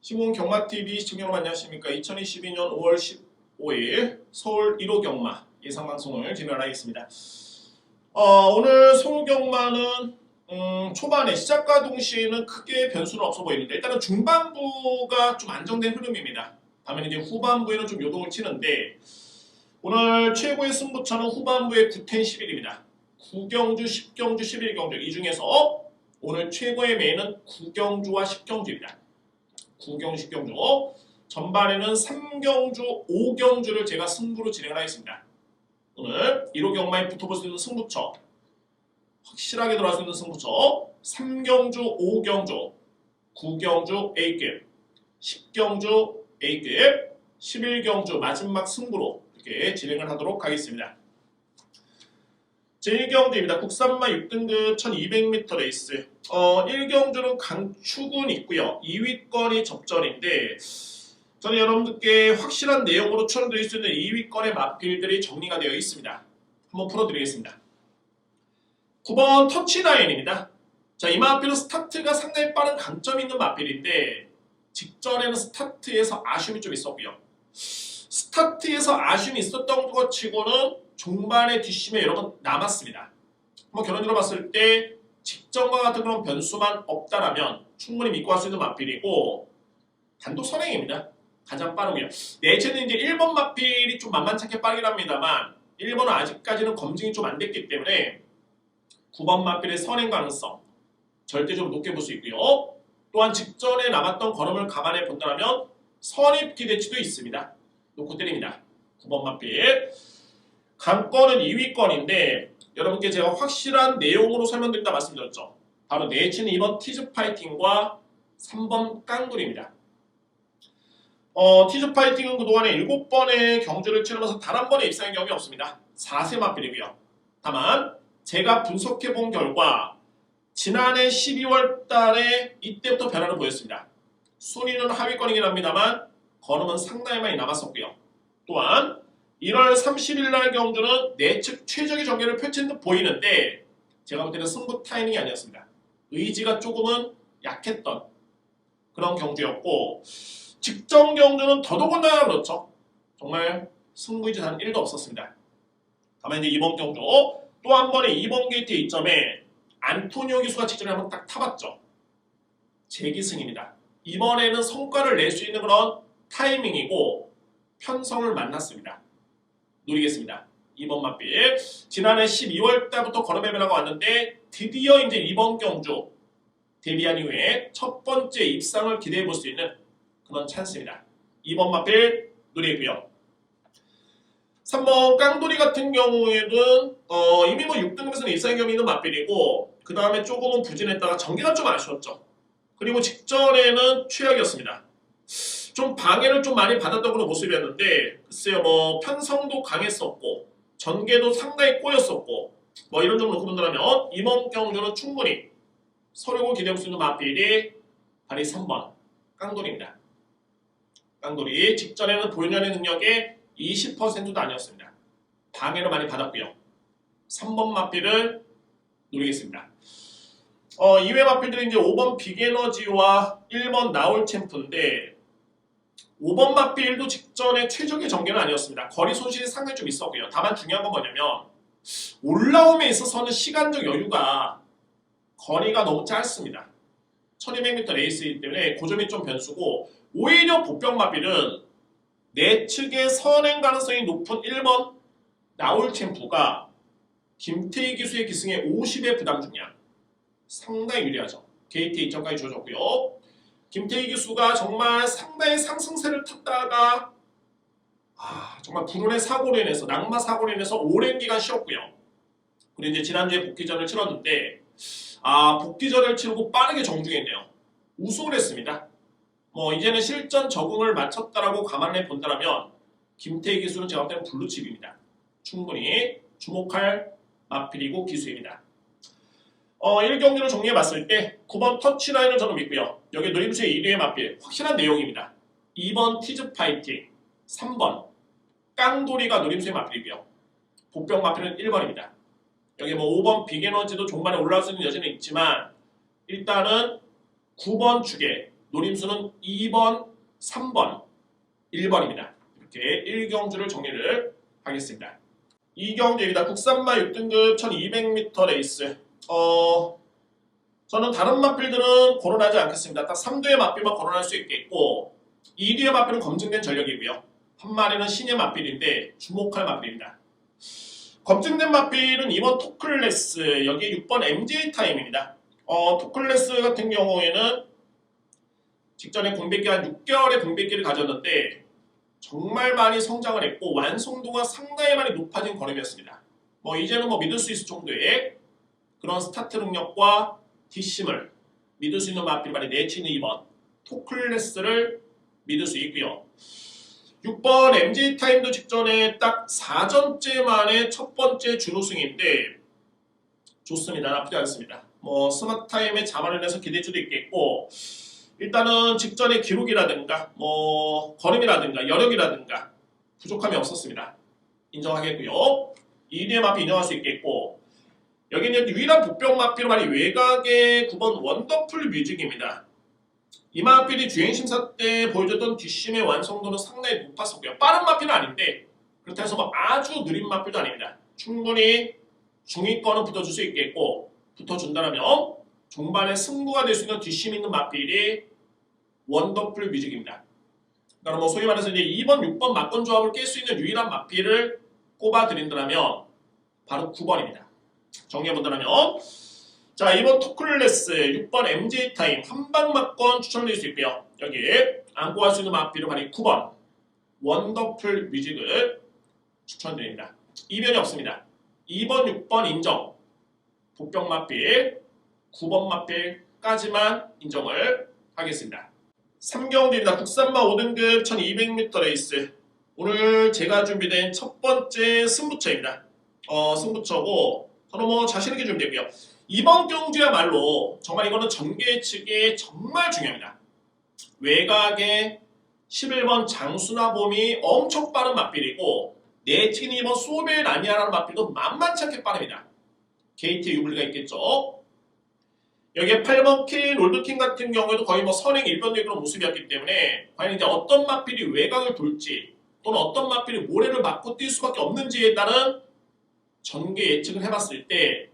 신문 경마TV 시청자 여러분 안녕하십니까. 2022년 5월 15일 서울 1호 경마 예상방송을 진행하겠습니다. 오늘 서울 경마는 초반에 시작과 동시에는 크게 변수는 없어 보이는데 일단은 중반부가 좀 안정된 흐름입니다. 다음에 이제 후반부에는 좀 요동을 치는데 오늘 최고의 승부처는 후반부의 9텐 11입니다. 9경주, 10경주, 11경주 이 중에서 오늘 최고의 메인은 9경주와 10경주입니다. 9경주, 10경주 전반에는 3경주, 5경주를 제가 승부로 진행을 하겠습니다. 오늘 1호 경마에 붙어볼 수 있는 승부처 확실하게 들어갈 수 있는 승부처 3경주, 5경주, 9경주 A급, 10경주 A급, 11경주 마지막 승부로 이렇게 진행을 하도록 하겠습니다. 제1경주입니다. 국산마 6등급 1200m 레이스 1경주는 강축은 있고요. 2위권이 접전인데 저는 여러분들께 확실한 내용으로 추천드릴 수 있는 2위권의 마필들이 정리가 되어 있습니다. 한번 풀어드리겠습니다. 9번 터치라인입니다. 자, 이 마필은 스타트가 상당히 빠른 강점이 있는 마필인데 직전에는 스타트에서 아쉬움이 좀 있었고요. 스타트에서 아쉬움이 있었던 것 치고는 중반에 뒷심에 여러 번 남았습니다. 한번 결론적으로 봤을 때 직전과 같은 그런 변수만 없다라면 충분히 믿고 할 수 있는 마필이고 단독 선행입니다. 가장 빠르고요. 내체는 이제 1번 마필이 좀 만만찮게 빠르긴 합니다만 1번은 아직까지는 검증이 좀 안 됐기 때문에 9번 마필의 선행 가능성 절대적으로 높게 볼 수 있고요. 또한 직전에 남았던 걸음을 감안해 본다면 선입 기대치도 있습니다. 놓고 때립니다. 9번 마필 강권은 2위권인데 여러분께 제가 확실한 내용으로 설명드린다 말씀드렸죠. 바로 내치는 2번 티즈 파이팅과 3번 깡돌입니다. 티즈 파이팅은 그동안에 7번의 경주를 치르면서 단 한 번의 입상의 경험이 없습니다. 4세 마필이고요. 다만 제가 분석해본 결과 지난해 12월 달에 이때부터 변화를 보였습니다. 순위는 하위권이긴 합니다만 걸음은 상당히 많이 남았었고요. 또한 1월 30일 날 경주는 내측 최적의 전개를 펼친 듯 보이는데 제가 볼 때는 승부 타이밍이 아니었습니다. 의지가 조금은 약했던 그런 경주였고 직전 경주는 더더군다나 그렇죠. 정말 승부의지 단 1도 없었습니다. 다만 이제 이번 경주 또 한 번의 2번 게이트의 이점에 안토니오 기수가 직전에 한번 딱 타봤죠. 재기승입니다. 이번에는 성과를 낼 수 있는 그런 타이밍이고 편성을 만났습니다. 노리겠습니다. 2번 마필 지난해 12월 달부터 걸음의 변화가 왔는데 드디어 이제 이번 경주 데뷔한 이후에 첫 번째 입상을 기대해 볼 수 있는 그런 찬스입니다. 2번 마필 노리고요. 3번 깡돌이 같은 경우에는 이미 뭐 6등급에서는 입상의 경험이 있는 마필이고 그 다음에 조금은 부진했다가 전개가 좀 아쉬웠죠. 그리고 직전에는 최악이었습니다. 좀 방해를 좀 많이 받았던 그런 모습이었는데 글쎄요 뭐 편성도 강했었고 전개도 상당히 꼬였었고 뭐 이런 점으로 놓고 본다면 이번 경주는 충분히 서력을 기대할 수 있는 마필이 바로 3번 깡돌입니다. 깡돌이 직전에는 보유년의 능력의 20%도 아니었습니다. 방해를 많이 받았고요. 3번 마필을 노리겠습니다. 2회 마필들은 이제 5번 빅에너지와 1번 나올 챔프인데 5번 마필도 직전에 최적의 전개는 아니었습니다. 거리 손실이 상당히 좀 있었고요. 다만 중요한 건 뭐냐면 올라옴에 있어서는 시간적 여유가 거리가 너무 짧습니다. 1200m 레이스이기 때문에 그 점이 좀 변수고 오히려 보병 마필은 내측의 선행 가능성이 높은 1번 나올 챔프가 김태희 기수의 기승에 50의 부담 중량 상당히 유리하죠. 게이트 2점까지 주어졌고요. 김태희 기수가 정말 상당히 상승세를 탔다가 정말 불운의 사고로 인해서 낙마 사고로 인해서 오랜 기간 쉬었고요. 그리고 이제 지난주에 복귀전을 치렀는데 복귀전을 치르고 빠르게 정중했네요. 우승을 했습니다. 뭐 이제는 실전 적응을 마쳤다라고 감안해 본다면 김태희 기수는 제가 볼 때는 블루칩입니다. 충분히 주목할 마필이고 기수입니다. 1경기를 정리해봤을 때 9번 터치라인을 저는 믿고요. 여기 노림수의 1위의 마필 확실한 내용입니다. 2번 티즈 파이팅 3번 깡돌이가 노림수의 마필이고요. 복병 마필은 1번입니다. 여기 뭐 5번 빅에너지도 종반에 올라올 수 있는 여지는 있지만 일단은 9번 축에 노림수는 2번, 3번, 1번입니다. 이렇게 1경주를 정리를 하겠습니다. 2경주입니다. 국산마 6등급 1200m 레이스. 저는 다른 마필들은 거론하지 않겠습니다. 딱 3두의 마필만 거론할 수 있겠고 2두의 마필은 검증된 전력이고요. 한 마리는 신의 마필인데 주목할 마필입니다. 검증된 마필은 이번 토클래스 여기 6번 MJ 타임입니다. 토클래스 같은 경우에는 직전에 공백기 한 6개월의 공백기를 가졌는데 정말 많이 성장을 했고 완성도가 상당히 많이 높아진 걸음이었습니다. 이제는 믿을 수 있을 정도의 그런 스타트 능력과 뒷심을 믿을 수 있는 마필 말이 내치는 2번 토클래스를 믿을 수 있고요. 6번 MJ 타임도 직전에 딱 4전째 만에 첫 번째 준우승인데 좋습니다. 나쁘지 않습니다. 스마트 타임에 자만을 내서 기대주도 있겠고 일단은 직전의 기록이라든가 걸음이라든가 여력이라든가 부족함이 없었습니다. 인정하겠고요. 2위의 마필 인정할 수 있겠고 여기는 유일한 복병 마필 말이 외곽의 9번 원더풀 뮤직입니다. 이 마필이 주행심사 때 보여줬던 뒷심의 완성도는 상당히 높았었고요. 빠른 마필은 아닌데 그렇다고 해서 아주 느린 마필도 아닙니다. 충분히 중위권은 붙어줄 수 있겠고 붙어준다면 종반에 승부가 될 수 있는 뒷심 있는 마필이 원더풀 뮤직입니다. 그러니까 소위 말해서 이제 2번, 6번 막권 조합을 깰 수 있는 유일한 마필을 꼽아드린다면 바로 9번입니다. 정리해본다면 자, 이번 토클래스 6번 MJ 타임 한방 막권 추천드릴 수 있고요. 여기에 안고 갈 수 있는 마필은 바로 9번 원더풀 뮤직을 추천드립니다. 이변이 없습니다. 2번, 6번 인정. 복병 마필, 9번 마필까지만 인정을 하겠습니다. 3경주입니다. 국산마 5등급 1200m 레이스. 오늘 제가 준비된 첫 번째 승부처입니다. 승부처고 저는 자신있게 준비되고요. 이번 경주야말로 정말 이거는 전개 예측이 정말 중요합니다. 외곽에 11번 장수나봄이 엄청 빠른 맛빌이고 내치는 2번 소벨 라니아라는 맛빌도 만만치 않게 빠릅니다. 게이트 유블리가 있겠죠. 여기에 8번 K 롤드킹 같은 경우에도 거의 선행 일변도의 그런 모습이었기 때문에 과연 이제 어떤 맛빌이 외곽을 돌지 또는 어떤 맛빌이 모래를 맞고 뛸 수밖에 없는지에 따른 전개 예측을 해봤을 때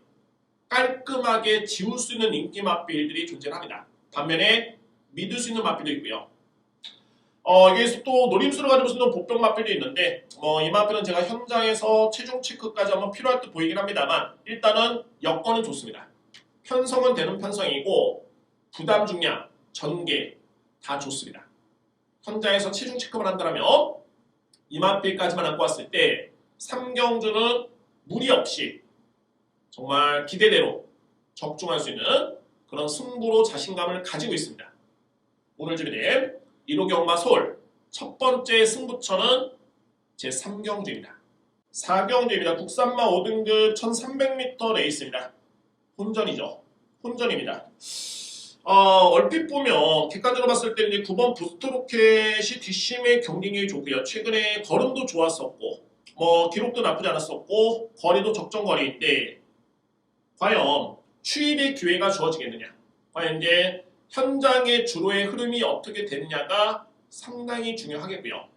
깔끔하게 지울 수 있는 인기 맛빌들이 존재합니다. 반면에 믿을 수 있는 맛빌도 있고요. 여기서 또 노림수를 가지고 쓰는 복병 맛빌도 있는데 이 맛빌은 제가 현장에서 최종 체크까지 한번 필요할 듯 보이긴 합니다만 일단은 여건은 좋습니다. 편성은 되는 편성이고 부담 중량, 전개 다 좋습니다. 현장에서 체중 체크만 한다면 이 맛빌까지만 안고 왔을 때 3경주는 무리 없이 정말 기대대로 적중할 수 있는 그런 승부로 자신감을 가지고 있습니다. 오늘 준비된 1호 경마 서울 첫 번째 승부처는 제3경주입니다. 4경주입니다. 국산마 5등급 1300m 레이스입니다. 혼전이죠. 혼전입니다. 얼핏 보면 객관적으로 봤을 때 이제 9번 부스트로켓이 뒷심의 경쟁력이 좋고요. 최근에 걸음도 좋았었고 기록도 나쁘지 않았었고 거리도 적정 거리인데 과연 추입의 기회가 주어지겠느냐? 과연 이제 현장의 주로의 흐름이 어떻게 되느냐가 상당히 중요하겠고요.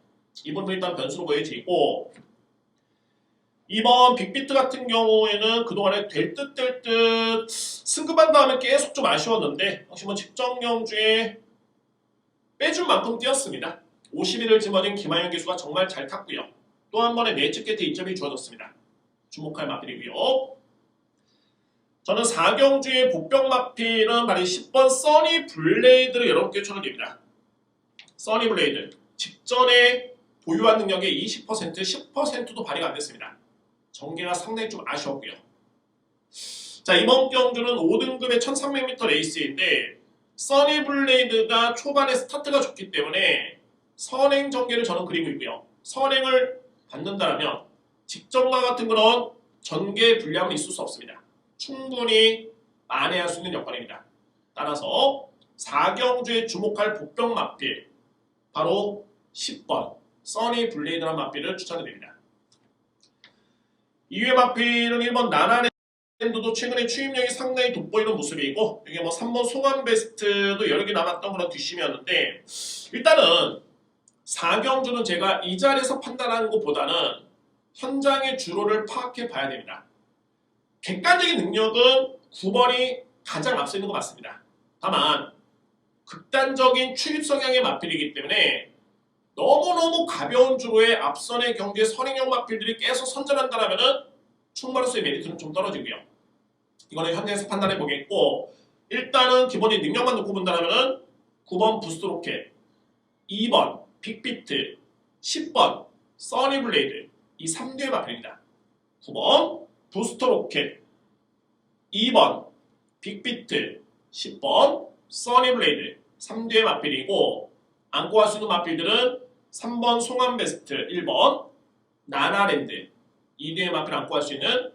이번도 일단 변수로 보여지고 이번 빅비트 같은 경우에는 그동안에 될 듯 될 듯 승급한 다음에 계속 좀 아쉬웠는데 역시 직전 경주에 빼줄 만큼 뛰었습니다. 51을 짊어진 김하영 기수가 정말 잘 탔고요. 또 한 번의 내측 끝에 이점이 주어졌습니다. 주목할 마필이고요. 저는 4경주의 복병 마필은 바로 10번 써니 블레이드를 여러분께 추천드립니다. 써니 블레이드 직전에 보유한 능력의 20%, 10%도 발휘가 안 됐습니다. 전개가 상당히 좀 아쉬웠고요. 자, 이번 경주는 5등급의 1300m 레이스인데 써니 블레이드가 초반에 스타트가 좋기 때문에 선행 전개를 저는 그리고 있고요. 선행을 받는다면 직전과 같은 그런 전개 불량은 있을 수 없습니다. 충분히 만회할 수 있는 여건입니다. 따라서 4경주에 주목할 복병 마필 바로 10번 써니 블레이드라는 마필을 추천드립니다. 2회 마필은 1번 나나네 도 최근에 추임력이 상당히 돋보이는 모습이고 이게 뭐 3번 송환 베스트도 여러 개 남았던 그런 뒷심이었는데 일단은 4경주는 제가 이 자리에서 판단하는 것보다는 현장의 주로를 파악해 봐야 됩니다. 객관적인 능력은 9번이 가장 앞서 있는 것 맞습니다. 다만 극단적인 추입 성향의 마필이기 때문에 너무너무 가벼운 주로의 앞선의 경주의 선행형 마필들이 계속 선전한다면 충마로서의 메리트는 좀 떨어지고요. 이거는 현장에서 판단해 보겠고 일단은 기본적인 능력만 놓고 본다면 9번 부스트 로켓, 2번 빅비트, 10번 써니블레이드 이 3대의 마필입니다. 9번 부스터 로켓, 2번 빅비트, 10번 써니블레이드 3대의 마필이고 안고 갈 수 있는 마필들은 3번 송환베스트, 1번 나나랜드 2대의 마필 안고 갈 수 있는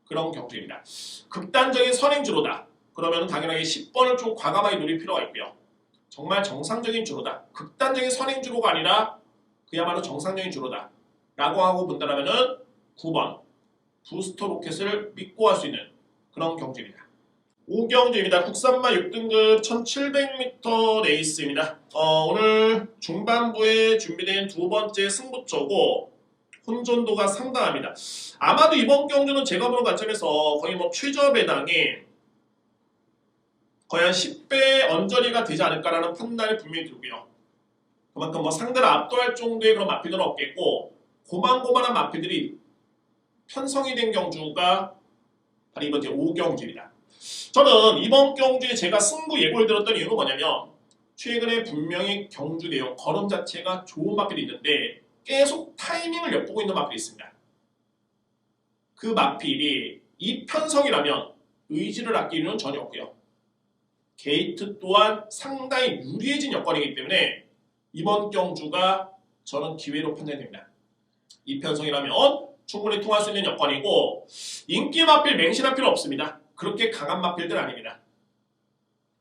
그런 경주입니다. 극단적인 선행주로다. 그러면 당연하게 10번을 좀 과감하게 노릴 필요가 있고요. 정말 정상적인 주로다. 극단적인 선행주로가 아니라 그야말로 정상적인 주로다. 라고 하고 본다면 9번 부스터 로켓을 믿고 할 수 있는 그런 경주입니다. 5경주입니다. 국산마 6등급 1700m 레이스입니다. 오늘 중반부에 준비된 두 번째 승부처고 혼돈도가 상당합니다. 아마도 이번 경주는 제가 보는 관점에서 거의 뭐 최저 배당이 거의 한 10배 언저리가 되지 않을까라는 판단이 분명히 들고요. 그만큼 뭐 상대를 압도할 정도의 그런 마필들은 없겠고 고만고만한 마필들이 편성이 된 경주가 바로 이번 제 5경주입니다. 저는 이번 경주에 제가 승부 예고를 들었던 이유는 뭐냐면 최근에 분명히 경주 내용, 걸음 자체가 좋은 마필이 있는데 계속 타이밍을 엿보고 있는 마필이 있습니다. 그 마필이 이 편성이라면 의지를 아낄 이유는 전혀 없고요. 게이트 또한 상당히 유리해진 여건이기 때문에 이번 경주가 저는 기회로 판단됩니다. 이 편성이라면 충분히 통할 수 있는 여건이고 인기 마필 맹신할 필요 없습니다. 그렇게 강한 마필들 아닙니다.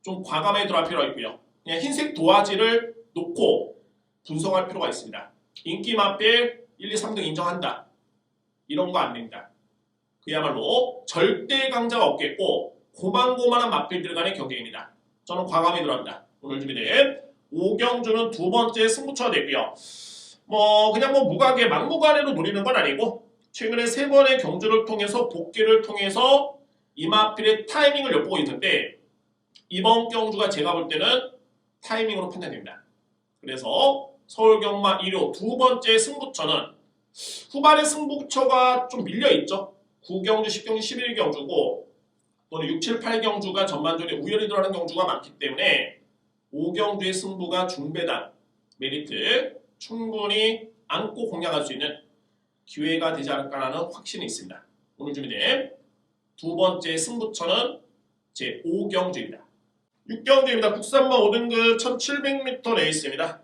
좀 과감하게 들어갈 필요가 있고요. 그냥 흰색 도화지를 놓고 분석할 필요가 있습니다. 인기 마필 1, 2, 3등 인정한다. 이런 거 안 됩니다. 그야말로 절대 강자가 없겠고 고만고만한 마필들 간의 경쟁입니다. 저는 과감히 들어갑니다. 오늘 준비된 5경주는 두 번째 승부처가 되고요. 그냥 무관계 막무가내로 노리는 건 아니고 최근에 세 번의 경주를 통해서 복귀를 통해서 이 마필의 타이밍을 엿보고 있는데 이번 경주가 제가 볼 때는 타이밍으로 판단됩니다. 그래서 서울경마 1호 두 번째 승부처는 후반의 승부처가 좀 밀려있죠. 9경주, 10경주, 11경주고 또는 6, 7, 8경주가 전반전에 우연히 들어가는 경주가 많기 때문에 5경주의 승부가 중배당 메리트 충분히 안고 공략할 수 있는 기회가 되지 않을까라는 확신이 있습니다. 오늘 준비된 두 번째 승부처는 제 5경주입니다. 6경주입니다. 국산마 5등급 1700m 레이스입니다.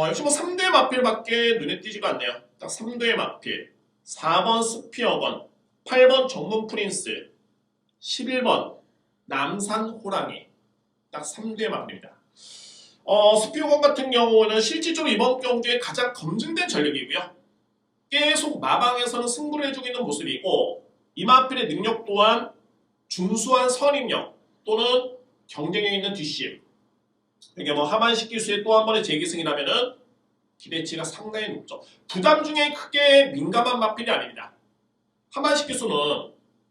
역시 3대 마필밖에 눈에 띄지가 않네요. 딱 3대 마필 4번 스피어건 8번 정문 프린스 11번 남산 호랑이 딱 3대 마필입니다. 스피어건 같은 경우는 실질적으로 이번 경주에 가장 검증된 전력이고요. 계속 마방에서는 승부를 해주고 있는 모습이고 이 마필의 능력 또한 준수한 선임력 또는 경쟁력 있는 뒷심 이게 하반식 기수의 또 한 번의 재기승이라면은 기대치가 상당히 높죠. 부담 중에 크게 민감한 마필이 아닙니다. 하반식 기수는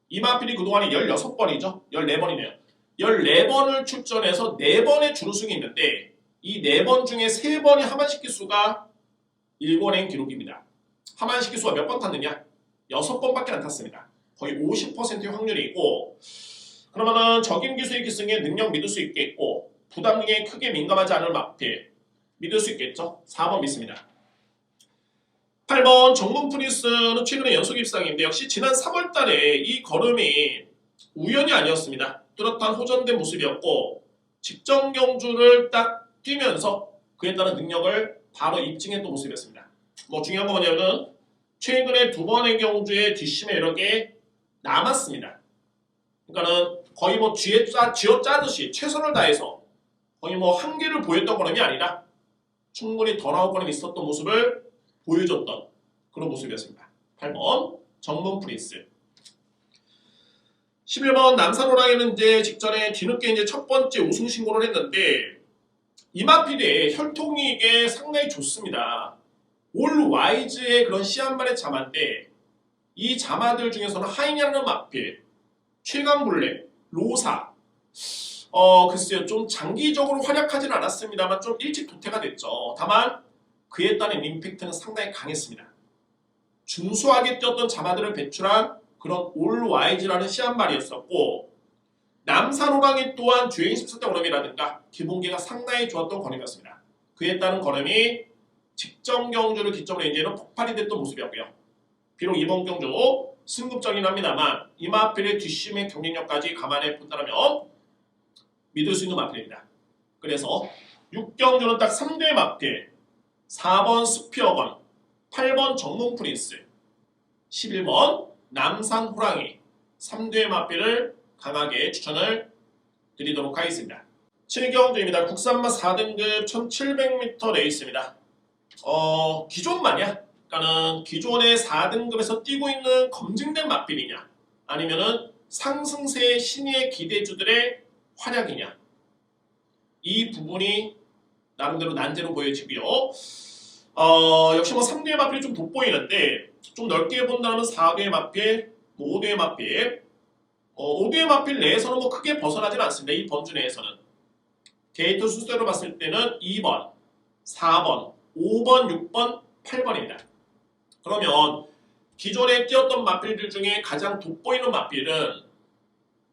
이 마필이 그동안에 16번이죠. 14번이네요. 14번을 출전해서 4번의 준우승이 있는데 이 4번 중에 3번이 하반식 기수가 일본행 기록입니다. 하반식 기수가 몇 번 탔느냐? 6번밖에 안 탔습니다. 거의 50%의 확률이 있고 그러면은 적임 기수의 기승에 능력 믿을 수 있겠고 부담 등에 크게 민감하지 않을 마필 믿을 수 있겠죠? 4번 믿습니다. 8번 정문 프린스는 최근에 연속 입상인데 역시 지난 3월 달에 이 걸음이 우연이 아니었습니다. 뚜렷한 호전된 모습이었고 직전 경주를 딱 뛰면서 그에 따른 능력을 바로 입증했던 모습이었습니다. 중요한 건 뭐냐면 최근에 두 번의 경주에 뒷심에 여러 개 남았습니다. 그러니까는 거의 쥐어짜듯이 최선을 다해서 거의 한계를 보였던 걸음이 아니라 충분히 더 나올 걸음이 있었던 모습을 보여줬던 그런 모습이었습니다. 8번 정문 프린스 11번 남산호랑이는 이제 직전에 뒤늦게 이제 첫 번째 우승 신고를 했는데 이마필의 혈통이 이게 상당히 좋습니다. 올 와이즈의 그런 씨앗말의 자마인데 이 자마들 중에서는 하이냐는 마필, 최강블랙, 로사 글쎄요 좀 장기적으로 활약하진 않았습니다만 좀 일찍 도태가 됐죠. 다만 그에 따른 임팩트는 상당히 강했습니다. 준수하게 뛰었던 자마들을 배출한 그런 올 와이즈라는 씨앗말이었었고 남산호랑이 또한 주행 14대 걸음이라든가 기본기가 상당히 좋았던 걸음이었습니다. 그에 따른 걸음이 직전 경주를 기점으로 이제는 폭발이 됐던 모습이었고요. 비록 이번 경주 승급전이긴 합니다만 이마필의 뒷심의 경쟁력까지 감안해 본다면 믿을 수 있는 마필입니다. 그래서 6경주는 딱 3대 마필 4번 스피어건 8번 정문 프린스 11번 남산 호랑이 3대 마필을 강하게 추천을 드리도록 하겠습니다. 7경주입니다. 국산마 4등급 1700m 레이스입니다. 기존 마냐? 그러니까는 기존의 4등급에서 뛰고 있는 검증된 마필이냐 아니면은 상승세의 신의 기대주들의 활약이냐 이 부분이 나름대로 난제로 보여지고요. 역시 뭐 3대의 마필이 좀 돋보이는데 좀 넓게 본다면 4대의 마필, 5대의 마필 5대의 마필 내에서는 뭐 크게 벗어나진 않습니다. 이 번주 내에서는 데이터 순서로 봤을 때는 2번, 4번, 5번, 6번, 8번입니다. 그러면 기존에 뛰었던 마필들 중에 가장 돋보이는 마필은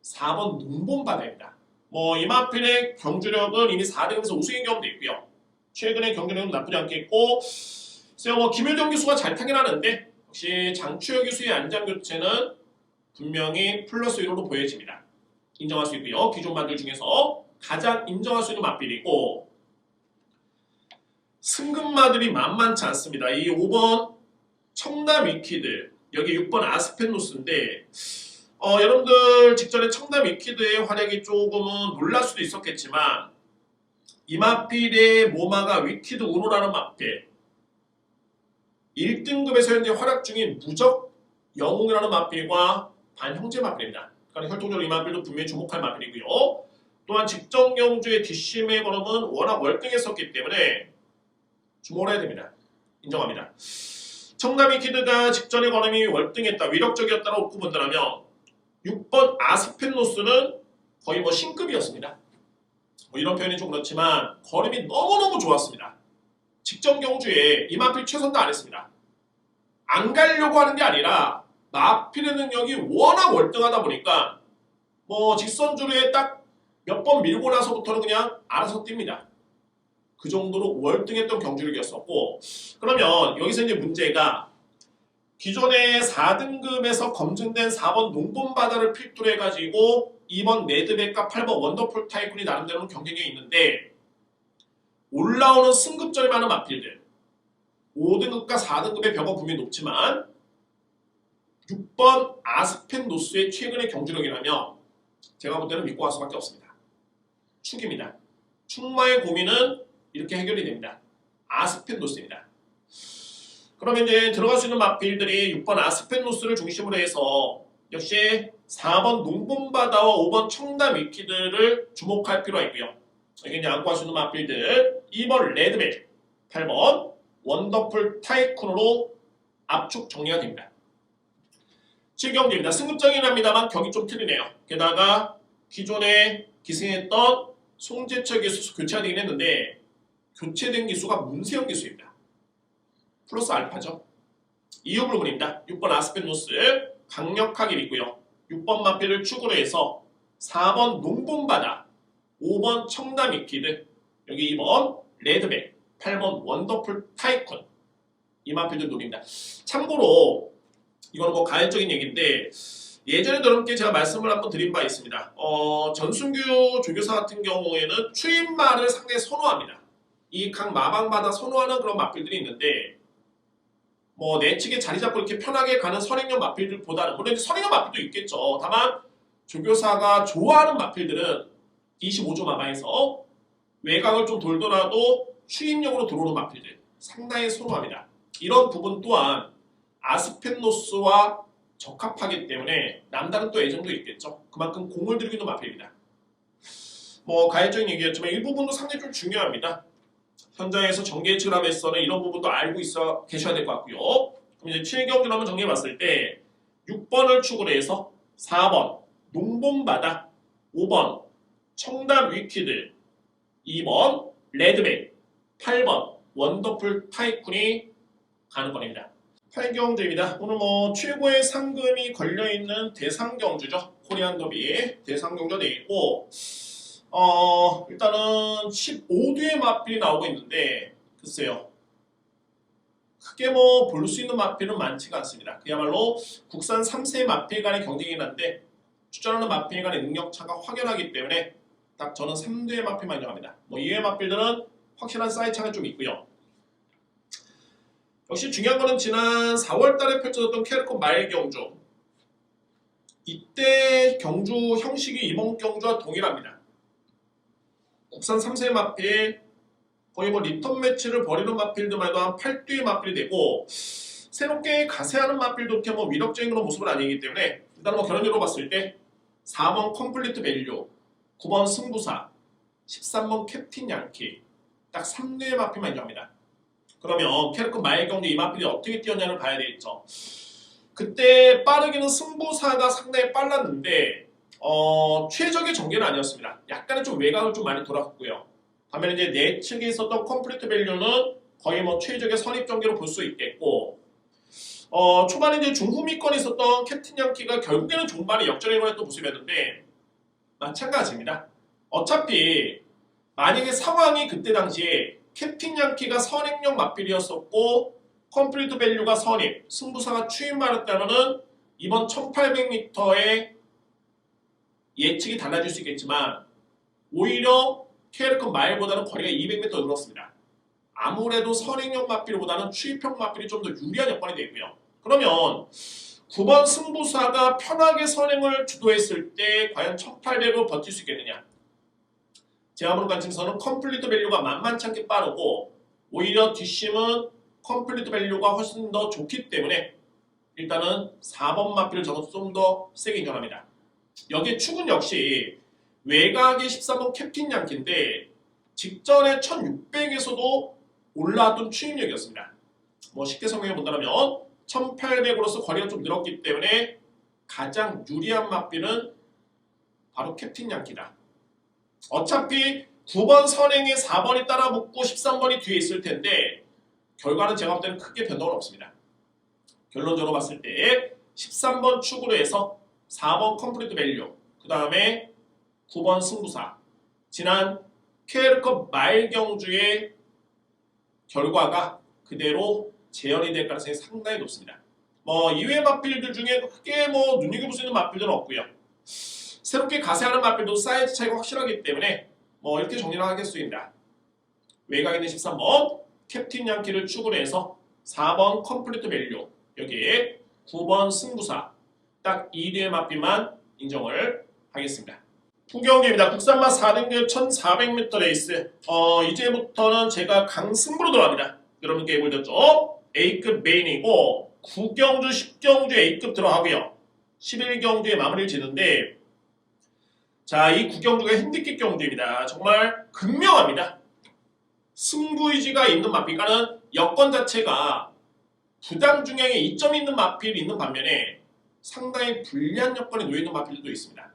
4번 눈본바다입니다. 뭐 이 마필의 경주력은 이미 4등에서 우승의 경험도 있고요. 최근에 경주력은 나쁘지 않겠고 뭐 김효정 기수가 잘 타긴 하는데 역시 장추혁 기수의 안장 교체는 분명히 플러스 1호로 보여집니다. 인정할 수 있고요. 기존 마필 중에서 가장 인정할 수 있는 마필이고 승급마들이 만만치 않습니다. 이 5번 청담 위키드 여기 6번 아스펜노스인데 여러분들 직전에 청담 위키드의 활약이 조금은 놀랄 수도 있었겠지만 이 마필의 모마가 위키드 우노라는 마필 1등급에서 현재 활약 중인 무적 영웅이라는 마필과 반형제 마필입니다. 그러니까 혈통적으로 이 마필도 분명히 주목할 마필이고요. 또한 직전 경주의 뒷심의 걸음은 워낙 월등했었기 때문에 주목을 해야 됩니다. 인정합니다. 청담이 키드가 직전의 걸음이 월등했다, 위력적이었다고 본다면 6번 아스펜노스는 거의 뭐 신급이었습니다. 뭐 이런 표현이 좀 그렇지만 걸음이 너무너무 좋았습니다. 직전 경주에 이 마필 최선도 안 했습니다. 안 가려고 하는 게 아니라 마필의 능력이 워낙 월등하다 보니까 뭐 직선주로에 딱 몇 번 밀고 나서부터는 그냥 알아서 뜁니다. 그 정도로 월등했던 경주력이었었고 그러면 여기서 이제 문제가 기존의 4등급에서 검증된 4번 농본바다를 필두로 해가지고 2번 매드백과 8번 원더풀 타이쿤이 나름대로는 경쟁력이 있는데 올라오는 승급전이 많은 마필들 5등급과 4등급의 벽은 분명히 높지만 6번 아스펜 노스의 최근의 경주력이라면 제가 볼 때는 믿고 갈 수밖에 없습니다. 축입니다. 축마의 고민은 이렇게 해결이 됩니다. 아스펜 노스입니다. 그러면 이제 들어갈 수 있는 마필들이 6번 아스펜 노스를 중심으로 해서 역시 4번 농본바다와 5번 청담 위키드를 주목할 필요가 있고요. 여기 이제 안고 할 수 있는 마필들 2번 레드벨, 8번 원더풀 타이쿤으로 압축 정리가 됩니다. 7경기입니다. 승급전이긴 합니다만 격이 좀 틀리네요. 게다가 기존에 기승했던 송재철 기수 교체가 되긴 했는데 교체된 기수가 문세영 기수입니다. 플러스 알파죠. 이유 부분입니다. 6번 아스펜노스 강력하게 믿고요. 6번 마필을 축으로 해서 4번 농본바다 5번 청담 위키드 여기 2번 레드백 8번 원더풀 타이쿤 이 마필들 노립니다. 참고로 이거는 뭐 가열적인 얘기인데 예전에도 여러분께 제가 말씀을 한번 드린 바 있습니다. 전순규 조교사 같은 경우에는 추임마를 상당히 선호합니다. 이 각 마방마다 선호하는 그런 마필들이 있는데 뭐 내측에 자리 잡고 이렇게 편하게 가는 선행형 마필들보다는 물론 선행형 마필도 있겠죠. 다만 조교사가 좋아하는 마필들은 25조 마방에서 외곽을 좀 돌더라도 추임력으로 들어오는 마필들 상당히 선호합니다. 이런 부분 또한 아스펜노스와 적합하기 때문에 남다른 또 애정도 있겠죠. 그만큼 공을 들이고 있는 마필입니다. 뭐 가해적인 얘기였지만 이 부분도 상당히 좀 중요합니다. 현장에서 정계 예측을 하면서는 이런 부분도 알고 있어 계셔야 될 것 같고요. 그럼 이제 7경기를 한번 정리해 봤을 때 6번을 축으로 해서 4번 농봄바다, 5번 청담 위키드, 2번 레드백, 8번 원더풀 타이쿤이 가는 겁니다. 8경주입니다. 오늘 뭐 최고의 상금이 걸려있는 대상경주죠. 코리안 더비 대상경주가 되어있고 일단은 15두의 마필이 나오고 있는데 글쎄요. 크게 뭐 볼 수 있는 마필은 많지가 않습니다. 그야말로 국산 3세 마필 간의 경쟁이긴 한데 추천하는 마필 간의 능력차가 확연하기 때문에 딱 저는 3두의 마필만 인정합니다. 뭐 2의 마필들은 확실한 사이즈 차가 좀 있고요. 역시 중요한 거는 지난 4월달에 펼쳐졌던 캐리코 말 경주, 이때 경주 형식이 이번 경주와 동일합니다. 국산 3세 마필, 거의 뭐 리턴 매치를 벌이는 마필들만 해도 한 8두의 마필이 되고 새롭게 가세하는 마필도 이렇게 뭐 위력적인 그런 모습은 아니기 때문에 일단 뭐 결론적으로 봤을 때 4번 컴플리트 밸류, 9번 승부사, 13번 캡틴 양키 딱 3두의 마필만 인정합니다. 그러면 캐릭터 마일 경주 이 마필이 어떻게 뛰었냐를 봐야 되겠죠. 그때 빠르기는 승부사가 상당히 빨랐는데 최적의 전개는 아니었습니다. 약간의 좀 외곽을 좀 많이 돌았고요. 반면에 이제 내측에 있었던 컴플리트 밸류는 거의 뭐 최적의 선입 전개로 볼 수 있겠고 초반에 이제 중후미권에 있었던 캡틴 양키가 결국에는 종반에 역전을 했던 모습이었는데 마찬가지입니다. 어차피 만약에 상황이 그때 당시에 캡틴 양키가 선행력 마필이었었고 컴플리트 밸류가 선입, 승부사가 추임말했다면은 이번 1800m의 예측이 달라질 수 있겠지만 오히려 캐릭터 마일보다는 거리가 200m 늘었습니다. 아무래도 선행력 마필보다는 추입형 마필이 좀 더 유리한 여건이 되고요. 그러면 9번 승부사가 편하게 선행을 주도했을 때 과연 1800을 버틸 수 있겠느냐? 제가 보는 관점에서는 컴플리트 밸류가 만만치 않게 빠르고 오히려 뒷심은 컴플리트 밸류가 훨씬 더 좋기 때문에 일단은 4번 마필을 저는 좀 더 세게 인정합니다. 여기에 축은 역시 외곽의 13번 캡틴 양키인데 직전에 1600에서도 올라왔던 추임력이었습니다. 뭐 쉽게 설명해 본다면 1800으로서 거리가 좀 늘었기 때문에 가장 유리한 마필은 바로 캡틴 양키다. 어차피 9번 선행에 4번이 따라붙고 13번이 뒤에 있을 텐데 결과는 제가 볼 때는 크게 변동은 없습니다. 결론적으로 봤을 때 13번 축으로 해서 4번 컴플리트 밸류, 그 다음에 9번 승부사, 지난 케르컵 마일 경주의 결과가 그대로 재현이 될 가능성이 상당히 높습니다. 뭐 이외 마필들 중에 크게 뭐 눈여겨볼 수 있는 마필들은 없고요. 새롭게 가세하는 마필도 사이즈 차이가 확실하기 때문에 뭐 이렇게 정리를 하겠습니다. 외곽에 있는 13번 캡틴 양키를 축으로 해서 4번 컴플리트 밸류, 여기에 9번 승부사 딱 2대의 마필만 인정을 하겠습니다. 후경기입니다. 국산마 4등급 1400m 레이스. 이제부터는 제가 강승부로 들어갑니다. 여러분께 예고를 드렸죠. A급 메인이고 9경주 10경주 A급 들어가고요. 11경주에 마무리를 짓는데 자, 이 9경주가 핸디캡 경주입니다. 정말 극명합니다. 승부의지가 있는 마필, 그러니까는 여건 자체가 부담 중량에 이점이 있는 마필이 있는 반면에 상당히 불리한 여건에 놓여있는 마필들도 있습니다.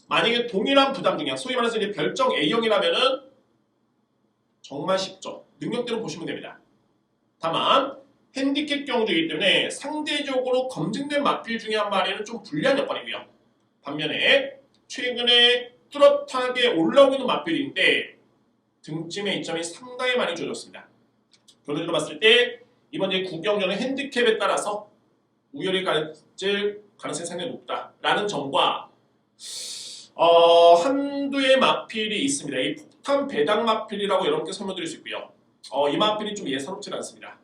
만약에 동일한 부담 중량, 소위 말해서 이제 별정 A형이라면은 정말 쉽죠. 능력대로 보시면 됩니다. 다만 핸디캡 경주이기 때문에 상대적으로 검증된 마필 중에 한 마리는 좀 불리한 여건이고요. 반면에 최근에 뚜렷하게 올라오고 있는 마필인데 등짐의 이점이 상당히 많이 좋아졌습니다. 결론적으로 봤을 때 이번 이제 9경주는 핸디캡에 따라서 우열이 가질 가능성이 상당히 높다라는 점과 한두의 마필이 있습니다. 이 폭탄 배당 마필이라고 여러분께 설명드릴 수 있고요. 이 마필이 좀 예사롭지 않습니다.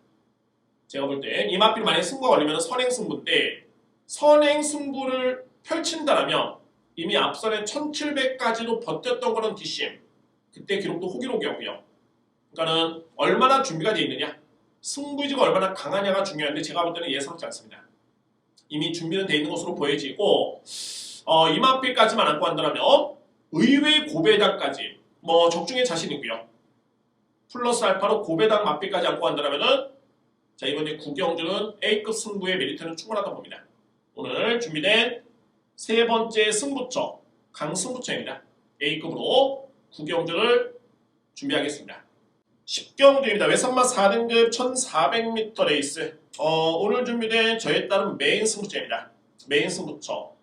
제가 볼 때 이 마필이 만약에 승부가 걸리면 선행 승부인데 선행 승부를 펼친다면 이미 앞선에 1700까지도 버텼던 거는 뒷심. 그때 기록도 호기록이었고요. 그러니까는 얼마나 준비가 되어 있느냐, 승부의지가 얼마나 강하냐가 중요한데 제가 볼 때는 예사롭지 않습니다. 이미 준비는 돼 있는 것으로 보여지고 이 마필까지만 안고 한다면 의외 고배당까지 뭐 적중에 자신이고요. 플러스 알파로 고배당 마필까지 안고 한다면은 자 이번에 구경주는 A급 승부의 메리트는 충분하다 봅니다. 오늘 준비된 세 번째 승부처 강승부처입니다. A급으로 구경주를 준비하겠습니다. 10경주입니다. 외선마 4등급 1400m 레이스 오늘 준비된 저에 따른 메인 승부처입니다. 메인 승부처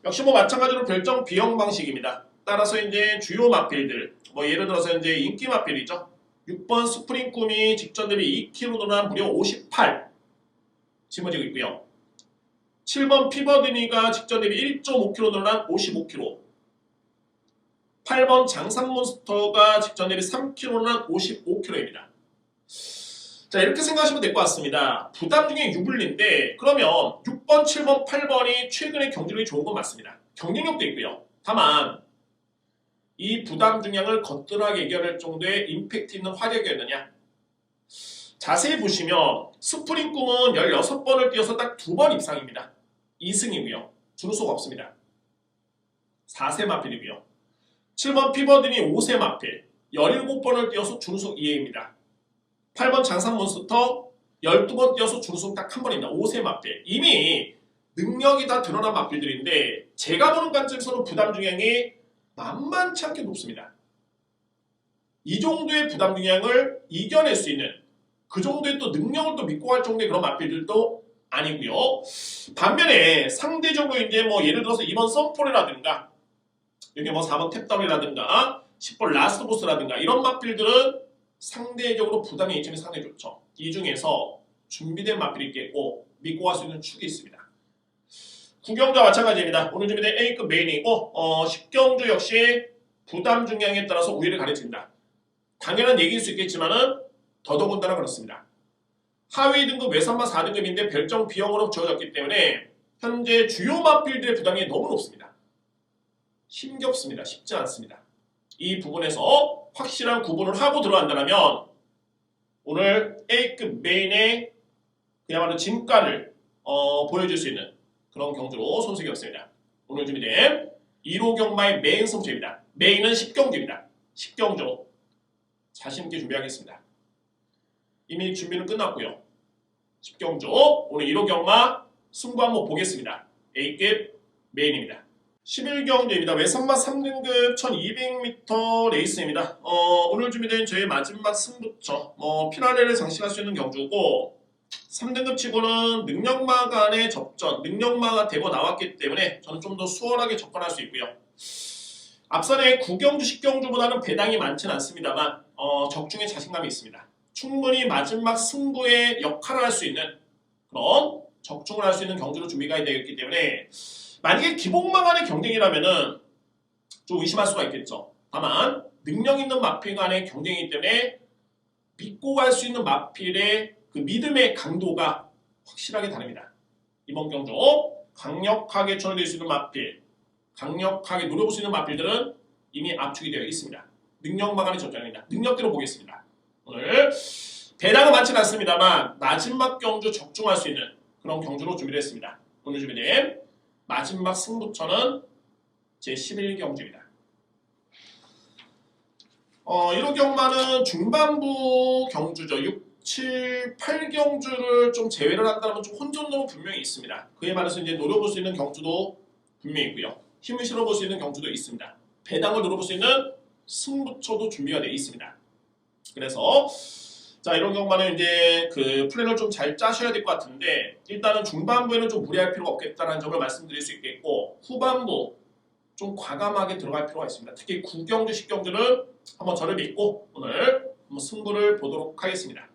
역시 뭐 마찬가지로 별정 비용 방식입니다. 따라서 이제 주요 마필들 뭐 예를 들어서 이제 인기 마필이죠. 6번 스프링 꿈이 직전 대비 2kg나 무려 58 짊어지고 있고요. 7번 피버드니가 직전 대비 1.5kg 늘어난 55kg 8번 장상몬스터가 직전 대비 3kg 늘어난 55kg입니다. 자 이렇게 생각하시면 될 것 같습니다. 부담 중에 유불리인데 그러면 6번, 7번, 8번이 최근에 경기력이 좋은 건 맞습니다. 경쟁력도 있고요. 다만 이 부담 중량을 거뜬하게 이겨낼 정도의 임팩트 있는 화력이었느냐 자세히 보시면 스프링 꿈은 16번을 뛰어서 딱 2번 입상입니다. 2승이고요. 준우승 없습니다. 4세 마필이고요. 7번 피버드니 5세 마필 17번을 뛰어서 준우승 2회입니다. 8번 장상몬스터 12번 뛰어서 준우승 딱 한 번입니다. 5세 마필 이미 능력이 다 드러난 마필들인데 제가 보는 관점에서는 부담 중량이 만만치 않게 높습니다. 이 정도의 부담 중량을 이겨낼 수 있는 그 정도의 또 능력을 또 믿고 갈 정도의 그런 마필들도 아니고요. 반면에 상대적으로 이제 뭐 예를 들어서 2번 썸폴이라든가 여기 뭐 4번 탭다운이라든가 10번 라스트보스라든가 이런 마필들은 상대적으로 부담이 이점이 상당히 좋죠. 이 중에서 준비된 마필이 있겠고 믿고 갈 수 있는 축이 있습니다. 구경주와 마찬가지입니다. 오늘 준비된 A급 메인이고 10경주 역시 부담 중량에 따라서 우위를 가려진다. 당연한 얘기일 수 있겠지만은 더더군다나 그렇습니다. 하위 등급 외선마 4등급인데 별정 비용으로 주어졌기 때문에 현재 주요 마필들의 부담이 너무 높습니다. 힘겹습니다. 쉽지 않습니다. 이 부분에서 확실한 구분을 하고 들어간다면 오늘 A급 메인의 그야말로 진가를 보여줄 수 있는 그런 경주로 손색이 없습니다. 오늘 준비된 1호 경마의 메인 승부입니다. 메인은 10경주입니다. 10경주 자신있게 준비하겠습니다. 이미 준비는 끝났고요. 10경주 오늘 1호 경마 승부 한번 보겠습니다. A급 메인입니다. 11경주입니다. 외선마 3등급 1200m 레이스입니다. 오늘 준비된 저의 마지막 승부처 피나레를 장식할 수 있는 경주고 3등급 치고는 능력마 간의 접전, 능력마가 되고 나왔기 때문에 저는 좀 더 수월하게 접근할 수 있고요. 앞선의 9경주, 10경주보다는 배당이 많지는 않습니다만 적중에 자신감이 있습니다. 충분히 마지막 승부의 역할을 할 수 있는 그런 적중을 할 수 있는 경주로 준비가 되었기 때문에 만약에 기복마 간의 경쟁이라면은 좀 의심할 수가 있겠죠. 다만 능력 있는 마필 간의 경쟁이기 때문에 믿고 갈 수 있는 마필의 그 믿음의 강도가 확실하게 다릅니다. 이번 경주 강력하게 전해질 수 있는 마필, 강력하게 노려볼 수 있는 마필들은 이미 압축이 되어 있습니다. 능력마 간의 접전입니다. 능력대로 보겠습니다. 오늘 배당은 많지는 않습니다만 마지막 경주 적중할 수 있는 그런 경주로 준비를 했습니다. 오늘 준비된 마지막 승부처는 제11경주입니다. 1호 경마는 중반부 경주죠. 6, 7, 8경주를 좀 제외를 한다면 좀 혼돈도 분명히 있습니다. 그에 반해서 이제 노려볼 수 있는 경주도 분명히 있고요. 힘을 실어볼 수 있는 경주도 있습니다. 배당을 노려볼 수 있는 승부처도 준비가 되어 있습니다. 그래서 자 이런 경우만은 이제 그 플랜을 좀 잘 짜셔야 될 것 같은데 일단은 중반부에는 좀 무리할 필요가 없겠다는 점을 말씀드릴 수 있겠고 후반부 좀 과감하게 들어갈 필요가 있습니다. 특히 9경주, 10경주는 한번 저를 믿고 오늘 한번 승부를 보도록 하겠습니다.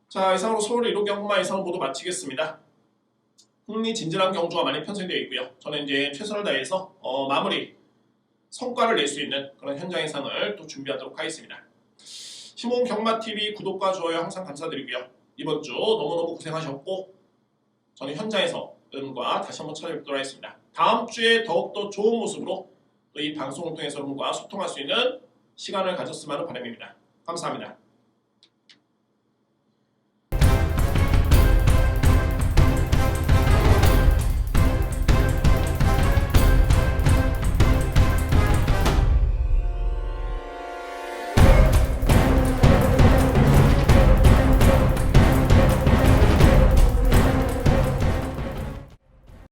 자 이상으로 서울 1호 경마 이상 모두 마치겠습니다. 흥미진진한 경주가 많이 편성되어 있고요. 저는 이제 최선을 다해서 마무리 성과를 낼 수 있는 그런 현장 예상을 또 준비하도록 하겠습니다. 시몬 경마TV 구독과 좋아요 항상 감사드리고요. 이번 주 너무너무 고생하셨고 저는 현장에서 여러분과 다시 한번 찾아뵙도록 하겠습니다. 다음 주에 더욱더 좋은 모습으로 또 이 방송을 통해서 여러분과 소통할 수 있는 시간을 가졌으면 하는 바람입니다. 감사합니다.